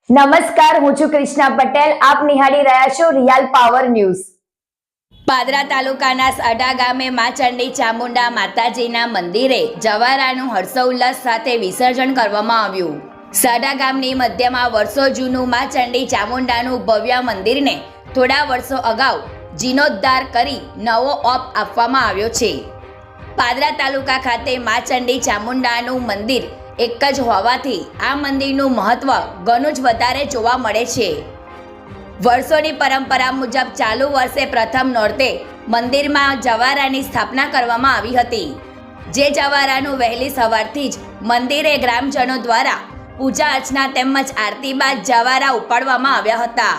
નમસ્કાર, હું છું કૃષ્ણા પટેલ. આપ નિહાળી રહ્યા છો રિયલ પાવર ન્યૂઝ. પાદરા તાલુકાના સાડા ગામે મા ચંડી ચામુંડા માતાજીના મંદિરે જવારાનું હર્ષોલ્લાસ સાથે વિસર્જન કરવામાં આવ્યું. સાડા ગામની મધ્યમાં વર્ષો જૂનું મા ચંડી ચામુંડાનું ભવ્ય મંદિરને થોડા વર્ષો અગાઉ જીર્ણોદ્ધાર કરી નવો ઓપ આપવામાં આવ્યો છે. પાદરા તાલુકા ખાતે મા ચંડી ચામુંડાનું મંદિર એક જ હોવાથી આ મંદિરનું મહત્વ ઘણું જ વધારે જોવા મળે છે. વર્ષોની પરંપરા મુજબ ચાલુ વર્ષે પ્રથમ નોરતે મંદિરમાં જવારાની સ્થાપના કરવામાં આવી હતી. જે જવારાનું વહેલી સવારથી જ મંદિરે ગ્રામજનો દ્વારા પૂજા અર્ચના તેમજ આરતી બાદ જવારા ઉપાડવામાં આવ્યા હતા,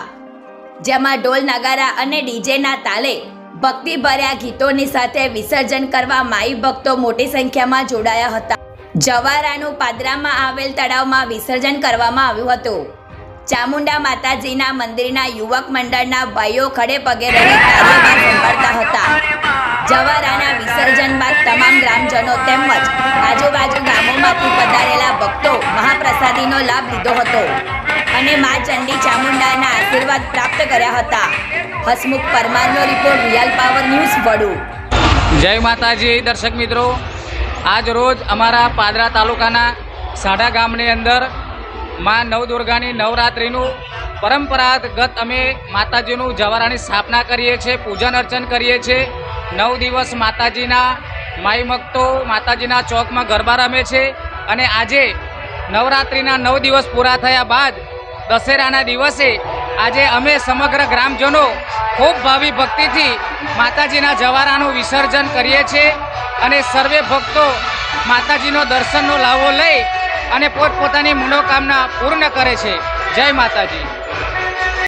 જેમાં ઢોલ નગારા અને ડીજેના તાલે ભક્તિભર્યા ગીતોની સાથે વિસર્જન કરવા માઈ ભક્તો મોટી સંખ્યામાં જોડાયા હતા. જવારાનું પાદરામાં આવેલ તળાવમાં વિસર્જન કરવામાં આવ્યું હતું. ચામુંડા માતાજીના મંદિરના યુવક મંડળના ભાઈઓ ખડે પગે રહી કાર્યભાર સંભાળતા હતા. જવારાના વિસર્જન બાદ તમામ ગ્રામજનો તેમજ આજુબાજુ ગામોમાંથી પધારેલા ભક્તો મહાપ્રસાદીનો લાભ લીધો હતો અને મા ચંડી ચામુંડાના આશીર્વાદ પ્રાપ્ત કર્યા હતા. હસમુખ પરમારનો report, Real Power News, Vadu. જય માતાજી. દર્શક મિત્રો, આજ રોજ અમારા પાદરા તાલુકાના સાડા ગામની અંદર માં નવદુર્ગાની નવરાત્રિનું પરંપરાગત અમે માતાજીનું જવારાની સ્થાપના કરીએ છીએ, પૂજન અર્ચન કરીએ છીએ. 9 દિવસ માતાજીના માઈ ભક્તો માતાજીના ચોકમાં ગરબા રમે છે અને આજે નવરાત્રિના 9 દિવસ પૂરા થયા બાદ દશેરાના દિવસે આજે અમે સમગ્ર ગ્રામજનો ખૂબ ભાવિ ભક્તિથી માતાજીના જવારાનું વિસર્જન કરીએ છીએ અને સર્વે ભક્તો માતાજીનો દર્શનનો લાવો લઈ અને પોતપોતાની મનોકામના પૂર્ણ કરે છે. જય માતાજી.